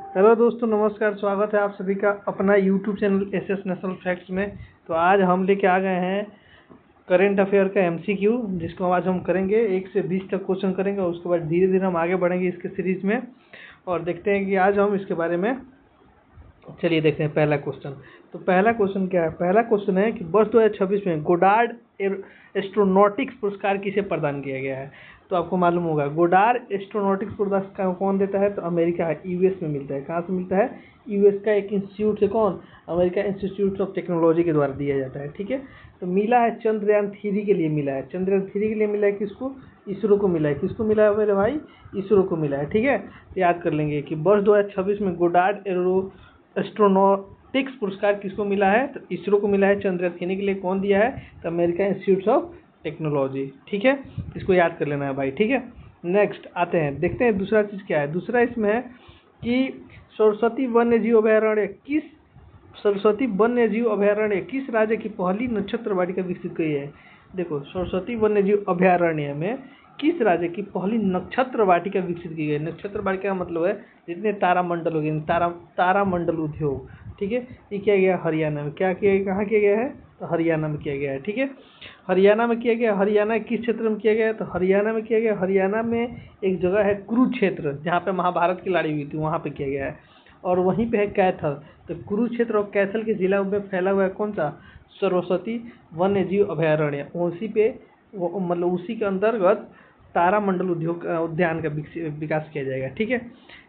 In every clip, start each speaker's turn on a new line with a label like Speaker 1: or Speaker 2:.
Speaker 1: Hello दोस्तों, नमस्कार। स्वागत है आप सभी का अपना YouTube channel SS national facts में। तो आज हम लेके आ गए हैं करेंट अफेयर का एमसीक्यू, जिसको आज हम करेंगे 1 से 20 तक क्वेश्चन करेंगे और उसके बाद धीरे धीरे हम आगे बढ़ेंगे इसके सीरीज में और देखते हैं कि आज हम इसके बारे में। चलिए देखते हैं पहला क्वेश्चन। तो पहला क्वेश्चन क्या है? पहला क्वेश्चन है कि वर्ष 2026 में गोडार्ड एस्ट्रोनॉटिक्स पुरस्कार किसे प्रदान किया गया है? तो आपको मालूम होगा गोडार्ड एस्ट्रोनॉटिक्स पुरस्कार कौन देता है? तो अमेरिका है, यूएस में मिलता है। कहाँ से मिलता है? यूएस का एक इंस्टीट्यूट से। कौन? अमेरिका इंस्टीट्यूट ऑफ टेक्नोलॉजी के द्वारा दिया जाता है। ठीक है, तो मिला है चंद्रयान 3 के लिए मिला है। चंद्रयान 3 के लिए मिला है किसको? इसरो को मिला है। किसको मिला है मेरे भाई? इसरो को मिला है। ठीक है, तो याद कर लेंगे कि वर्ष 2026 में गोडार्ड एस्ट्रोनॉटिक्स पुरस्कार किसको मिला है? तो इसरो को मिला है। चंद्रयान 3 के लिए कौन दिया है? तो अमेरिका इंस्टीट्यूट ऑफ टेक्नोलॉजी। ठीक है, इसको याद कर लेना है भाई। ठीक है, नेक्स्ट आते हैं, देखते हैं दूसरा चीज़ क्या है। दूसरा इसमें है कि सरस्वती वन्यजीव अभयारण्य किस राज्य की पहली नक्षत्र वाटिका विकसित की है? देखो, सरस्वती वन्यजीव अभयारण्य में किस राज्य की पहली नक्षत्र वाटिका विकसित की गई? नक्षत्र वाटिका का मतलब है जितने तारामंडल हो गए, तारामंडल उद्योग। ठीक है, ये किया गया हरियाणा में। क्या किया? कहाँ किया गया है? तो हरियाणा में किया गया है। ठीक है, हरियाणा में किया गया। हरियाणा किस क्षेत्र में किया गया? तो हरियाणा में किया गया। हरियाणा में एक जगह है कुरुक्षेत्र, जहाँ पे महाभारत की लड़ाई हुई थी, वहाँ पे किया गया है। और वहीं पे है कैथल। तो कुरुक्षेत्र और कैथल के जिला में फैला हुआ है कौन सा? सरस्वती वन्यजीव अभयारण्य। उसी पे मतलब उसी के अंतर्गत तारामंडल उद्यान का विकास किया जाएगा। ठीक है,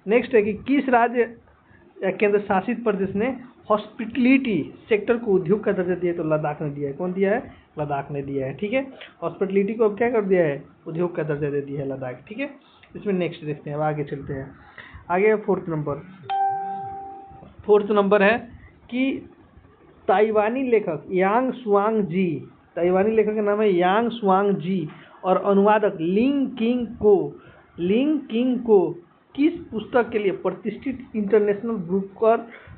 Speaker 1: नेक्स्ट है कि किस राज्य या केंद्र शासित प्रदेश ने हॉस्पिटलिटी सेक्टर को उद्योग का दर्जा दिया? तो लद्दाख ने दिया है। कौन दिया है? लद्दाख ने दिया है। ठीक है, हॉस्पिटलिटी को अब क्या कर दिया है? उद्योग का दर्जा दे दिया है लद्दाख। ठीक है, इसमें नेक्स्ट देखते हैं, अब आगे चलते हैं। आगे फोर्थ नंबर है कि ताइवानी लेखक यांग शुआंग का नाम है यांग शुआंग जी और अनुवादक लिंग किंग को किस पुस्तक के लिए प्रतिष्ठित इंटरनेशनल बुकर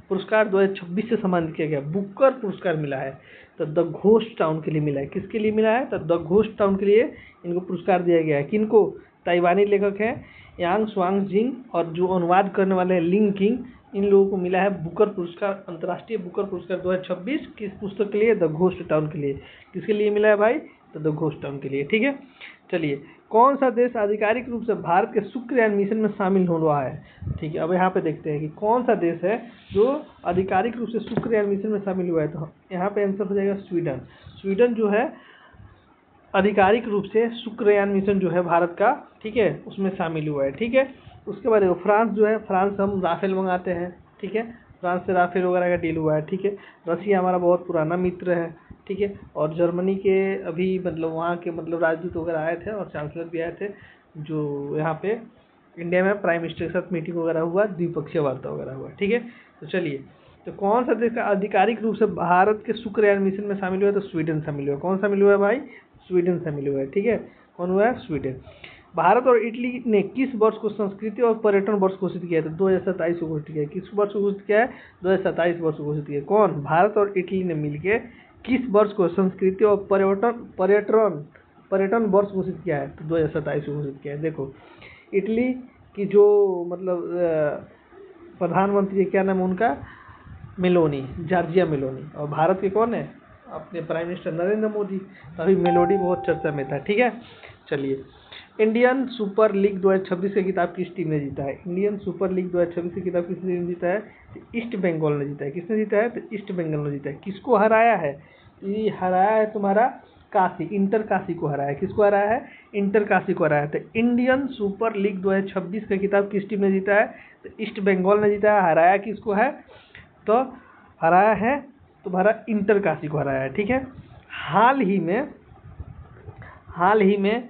Speaker 1: पुरस्कार 2026 से सम्मानित किया गया? बुकर पुरस्कार मिला है। तो द घोस्ट टाउन के लिए मिला है। किसके लिए मिला है? तो द घोस्ट टाउन के लिए इनको पुरस्कार दिया गया है। किनको? ताइवानी लेखक हैं यांग शुआंग जिंग और जो अनुवाद करने वाले हैं लिंग किंग। इन लोगों को मिला है बुकर पुरस्कार, अंतर्राष्ट्रीय बुकर पुरस्कार 2026। किस पुस्तक के लिए? द घोस्ट टाउन के लिए। किसके लिए मिला है भाई? तो द घोस्ट टाउन के लिए। ठीक है, चलिए, कौन सा देश आधिकारिक रूप से भारत के शुक्रयान मिशन में शामिल हो रहा है? ठीक है, अब यहाँ पे देखते हैं कि कौन सा देश है जो आधिकारिक रूप से शुक्रयान मिशन में शामिल हुआ है। तो यहाँ पे आंसर हो जाएगा स्वीडन जो है आधिकारिक रूप से शुक्रयान मिशन जो है भारत का, ठीक है, उसमें शामिल हुआ है। ठीक है, उसके बाद फ्रांस जो है, फ्रांस हम राफेल मंगाते हैं। ठीक है, फ्रांस से राफेल वगैरह का डील हुआ है। ठीक है, रसिया हमारा बहुत पुराना मित्र है। ठीक है, और जर्मनी के अभी मतलब वहाँ के मतलब राजदूत वगैरह आए थे और चांसलर भी आए थे, जो यहाँ पे इंडिया में प्राइम मिनिस्टर के साथ मीटिंग वगैरह हुआ, द्विपक्षीय वार्ता वगैरह हुआ। ठीक है, तो चलिए, तो कौन सा देश का आधिकारिक रूप से भारत के शुक्रयान मिशन में शामिल हुआ है? तो स्वीडन शामिल हुआ है। कौन शामिल हुआ है भाई? स्वीडन शामिल हुआ है। ठीक है, कौन हुआ है? स्वीडन। भारत और इटली ने किस वर्ष को संस्कृति और पर्यटन वर्ष घोषित किया है? तो 2027 को घोषित किया है। किस वर्ष को घोषित किया है? 2027 वर्ष को घोषित किया है। कौन? भारत और इटली ने मिलकर किस वर्ष को संस्कृति और पर्यटन वर्ष घोषित किया है? तो 2027 को घोषित किया है। देखो, इटली की जो मतलब प्रधानमंत्री, क्या नाम है उनका? Meloni, Giorgia Meloni. और भारत के कौन है? अपने प्राइम मिनिस्टर नरेंद्र मोदी। अभी मेलोडी बहुत चर्चा में था। ठीक है, चलिए, इंडियन सुपर लीग 2026 का खिताब किस टीम ने जीता है? इंडियन सुपर लीग 2026 का खिताब किस टीम ने जीता है? तो ईस्ट बंगाल ने जीता है। किसने जीता है? तो ईस्ट बंगाल ने जीता है। किसको हराया है? ये हराया है तुम्हारा काशी, इंटर काशी को हराया है। किसको हराया है? इंटर काशी को हराया है। तो इंडियन सुपर लीग 2026 का खिताब किस टीम ने जीता है? तो ईस्ट बंगाल ने जीता है। हराया किसको है? तो हराया है तुम्हारा इंटर काशी को हराया है। ठीक है, हाल ही में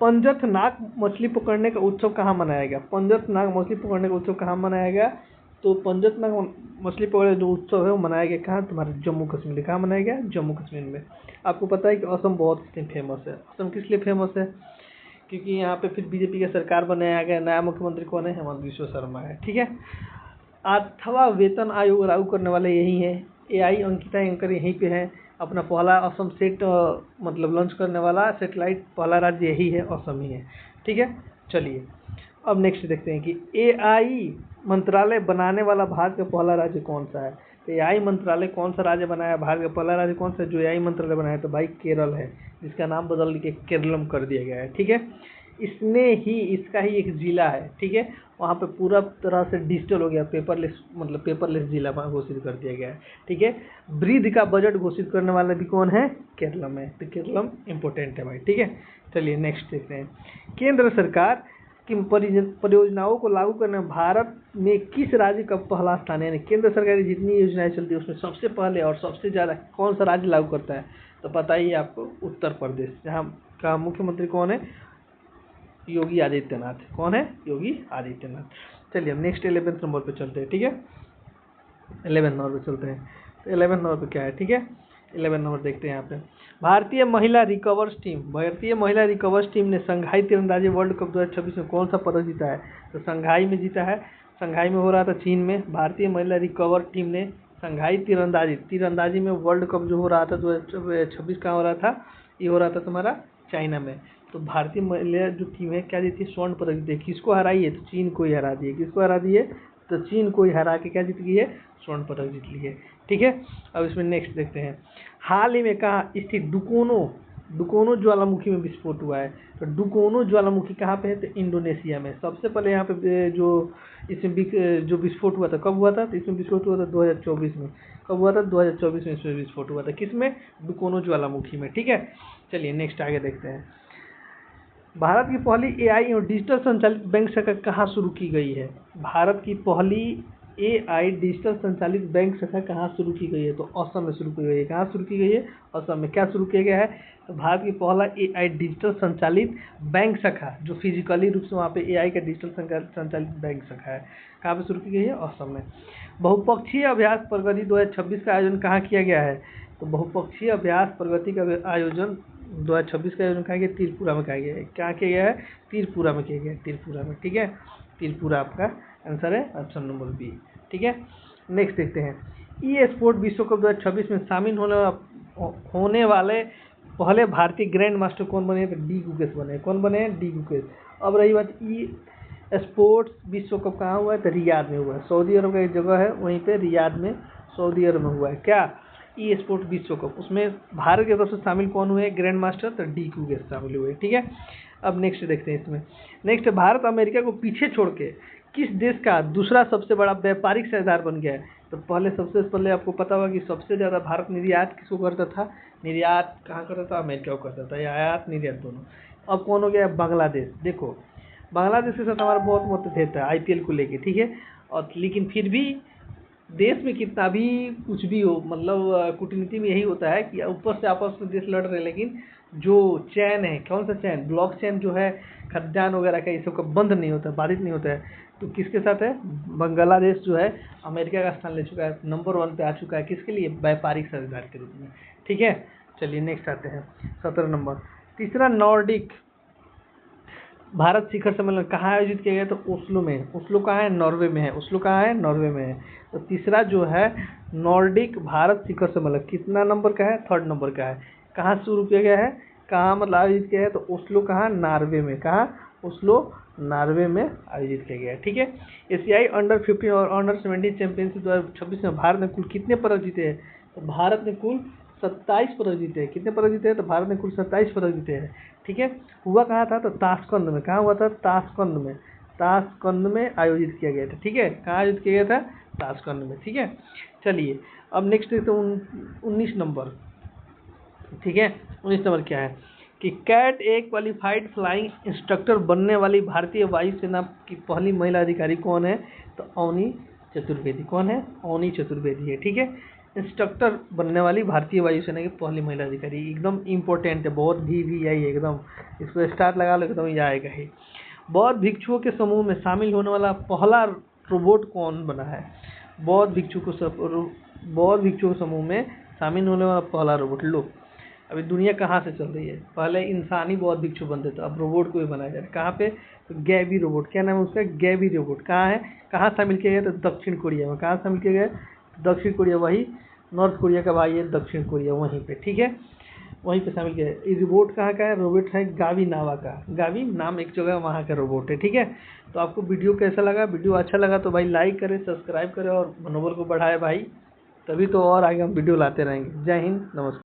Speaker 1: पंजत नाग मछली पकड़ने का उत्सव कहाँ मनाया गया? पंजत नाग मछली पकड़ने का उत्सव कहाँ मनाया गया? तो पंजत नाग मछली पकड़ने जो उत्सव है वो मनाया गया कहाँ? तुम्हारे जम्मू कश्मीर। कहाँ मनाया गया? जम्मू कश्मीर में। आपको पता है कि असम बहुत फेमस है। असम किस लिए फेमस है? क्योंकि यहाँ पे फिर बीजेपी का सरकार बनाया गया। नया मुख्यमंत्री कौन है? हेमंत बिश्व शर्मा है। ठीक है, 8वां वेतन आयोग लागू करने वाले यही है। AI अंकिता एंकर यहीं पे है। अपना पहला असम सेट मतलब लॉन्च करने वाला सैटेलाइट पहला राज्य यही है, असम ही है। ठीक है, चलिए, अब नेक्स्ट देखते हैं कि एआई मंत्रालय बनाने वाला भारत का पहला राज्य कौन सा है। तो एआई मंत्रालय कौन सा राज्य बनाया, भारत का पहला राज्य कौन सा है जो एआई मंत्रालय बनाया, तो भाई केरल है, जिसका नाम बदल के केरलम कर दिया गया है। ठीक है, इसका ही एक जिला है। ठीक है, वहाँ पे पूरा तरह से डिजिटल हो गया, पेपरलेस, मतलब पेपरलेस जिला घोषित कर दिया गया है। ठीक है, वृद्धि का बजट घोषित करने वाला भी कौन है, केरलम है। तो केरलम इंपॉर्टेंट है भाई। ठीक है, चलिए नेक्स्ट देखते हैं। केंद्र सरकार की परियोजनाओं को लागू करने में भारत में किस राज्य का पहला स्थान है। यानी केंद्र सरकार की जितनी योजनाएं चलती है उसमें सबसे पहले और सबसे ज़्यादा कौन सा राज्य लागू करता है, तो पता ही है आपको, उत्तर प्रदेश, जहाँ का मुख्यमंत्री कौन है, योगी आदित्यनाथ। कौन है, योगी आदित्यनाथ। चलिए हम नेक्स्ट 11th नंबर पे चलते हैं। ठीक है, 11th नंबर पे चलते हैं। तो 11th नंबर पे क्या है, ठीक है, 11th नंबर देखते हैं यहाँ पे। भारतीय महिला रिकवर्स टीम ने संघाई तीरंदाजी वर्ल्ड कप 2026 में कौन सा पदक जीता है, तो संघाई में जीता है। संघाई में हो रहा था चीन में। भारतीय महिला रिकवर टीम ने संघाई तीरंदाजी में वर्ल्ड कप जो हो रहा था 2026 कहाँ हो रहा था, ये हो रहा था तुम्हारा चाइना में। तो भारतीय महिला जो टीम है क्या जीती है, स्वर्ण पदक जीती है। किसको हराई है, तो चीन को ही हरा दी है। किसको हरा दी है, तो चीन को ही हरा के क्या जीत गई है, स्वर्ण पदक जीत ली है। ठीक है, अब इसमें नेक्स्ट देखते हैं। हाल ही में कहाँ स्थित डुकोनो ज्वालामुखी में विस्फोट हुआ है। तो डुकोनो ज्वालामुखी कहाँ पे है, तो इंडोनेशिया में। सबसे पहले यहाँ पे जो विस्फोट हुआ था, कब हुआ था, तो इसमें विस्फोट हुआ था 2024 में। कब हुआ था, 2024 में इसमें विस्फोट हुआ था। किसमें, डुकोनो ज्वालामुखी में। ठीक है, चलिए नेक्स्ट आगे देखते हैं। भारत की पहली एआई और डिजिटल संचालित बैंक शाखा कहाँ शुरू की गई है। भारत की पहली एआई डिजिटल संचालित बैंक शाखा कहाँ शुरू की गई है, तो असम में शुरू की गई है। कहाँ शुरू की गई है, असम में। क्या शुरू किया गया है, तो भारत की पहला एआई डिजिटल संचालित बैंक शाखा, जो फिजिकली रूप से वहाँ पे एआई का डिजिटल संचालित बैंक शाखा है, कहाँ पे शुरू की गई है, असम में। बहुपक्षीय अभ्यास प्रगति 2026 का आयोजन कहाँ किया गया है, तो बहुपक्षीय अभ्यास प्रगति का आयोजन 2026 का आयोजन कहाँ किया, त्रिपुरा में किया गया है। क्या किया गया है, त्रिपुरा में किया गया है, त्रिपुरा में। ठीक है, त्रिपुरा आपका आंसर है, ऑप्शन नंबर बी। ठीक है, नेक्स्ट देखते हैं। ई स्पोर्ट विश्व कप 2026 में शामिल होने वाले पहले भारतीय ग्रैंड मास्टर कौन बने, तो डी गुकेश बने। कौन बने, डी गुकेश। अब रही बात, ई स्पोर्ट्स विश्व कप कहाँ हुआ है, तो रियाद में हुआ है। सऊदी अरब का एक जगह है, वहीं पे रियाद में सऊदी अरब में हुआ है। क्या, ई स्पोर्ट विश्व कप। उसमें भारत की तरफ से शामिल कौन हुए, ग्रैंड मास्टर, तो डी गुकेश शामिल हुए। ठीक है, अब नेक्स्ट देखते हैं इसमें। नेक्स्ट, भारत अमेरिका को पीछे छोड़ के किस देश का दूसरा सबसे बड़ा व्यापारिक साझेदार बन गया है, तो सबसे पहले आपको पता होगा कि सबसे ज़्यादा भारत निर्यात किसको करता था, निर्यात कहाँ करता था, अमेरिका को करता था, या आयात निर्यात दोनों। अब कौन हो गया, बांग्लादेश। देखो, बांग्लादेश के साथ हमारा बहुत मतभेद था आईपीएल को लेके। ठीक है, और लेकिन फिर भी देश में कितना भी कुछ भी हो, मतलब कूटनीति में यही होता है कि ऊपर से आपस में देश लड़ रहे हैं, लेकिन जो चैन है, कौन सा चैन, ब्लॉक चैन जो है, खाद्यान्न वगैरह का, ये सब का बंद नहीं होता, बाधित नहीं होता है। तो किसके साथ है, बांग्लादेश जो है अमेरिका का स्थान ले चुका है, नंबर 1 पे आ चुका है। किसके लिए, व्यापारिक साझेदार के रूप में। ठीक है, चलिए नेक्स्ट आते हैं 17 नंबर। तीसरा नॉर्डिक भारत शिखर सम्मेलन कहाँ आयोजित किया गया, तो ओस्लो में। ओस्लो कहाँ है, नॉर्वे में है। ओस्लो कहाँ है, नॉर्वे में है। तो तीसरा जो है नॉर्डिक भारत शिखर सम्मेलन कितना नंबर का है, 3rd नंबर का है। कहाँ शुरू किया गया है, कहाँ मतलब आयोजित किया है, तो ओस्लो कहाँ, नॉर्वे में। कहाँ, ओस्लो नॉर्वे में आयोजित किया गया है। ठीक है, एशियाई अंडर 15 और अंडर 17 चैंपियनशिप 2026 में भारत ने कुल कितने पदक जीते हैं, तो भारत ने कुल 27 पदक जीते हैं। कितने पदक जीते हैं, तो भारत ने कुल 27 पदक जीते हैं। ठीक है, हुआ कहाँ था, तो ताशकंद में। कहाँ हुआ था, ताशकंद में। ताशकंद में आयोजित किया गया था। ठीक है, कहाँ आयोजित किया गया था, ताशकंद में। ठीक है, चलिए अब नेक्स्ट देखते हैं 19 नंबर। ठीक है, 19 नंबर क्या है कि कैट ए क्वालिफाइड फ्लाइंग इंस्ट्रक्टर बनने वाली भारतीय वायुसेना की पहली महिला अधिकारी कौन है, तो अवनी चतुर्वेदी। कौन है, अवनी चतुर्वेदी है। ठीक है, इंस्ट्रक्टर बनने वाली भारतीय वायुसेना की पहली महिला अधिकारी, एकदम इम्पोर्टेंट है, बहुत भी आई एकदम, इसको स्टार लगा लो, एकदम ये आएगा ही। बौद्ध भिक्षुओं के समूह में शामिल होने वाला पहला रोबोट कौन बना है, बौद्ध भिक्षुओं के समूह में शामिल होने वाला पहला रोबोट। लो, अभी दुनिया कहाँ से चल रही है, पहले इंसानी बौद्ध भिक्षु बनते थे, अब रोबोट को भी बनाया जा रहा है। कहाँ पे, तो गैवी रोबोट। क्या नाम है उसका, गैवी रोबोट। कहाँ है, कहाँ शामिल किया गया, तो दक्षिण कोरिया में। कहाँ शामिल किया गया, दक्षिण कोरिया, वही नॉर्थ कोरिया का भाई है दक्षिण कोरिया, वहीं पे। ठीक है, वहीं पे शामिल किया है। ये रोबोट कहाँ का है? रोबोट है गावी नावा का, गावी नाम एक जगह वहाँ का रोबोट है, ठीक है। तो आपको वीडियो कैसा लगा? वीडियो अच्छा लगा तो भाई लाइक करें, सब्सक्राइब करें और मनोबल को बढ़ाए भाई, तभी तो और आगे हम वीडियो लाते रहेंगे। जय हिंद, नमस्कार।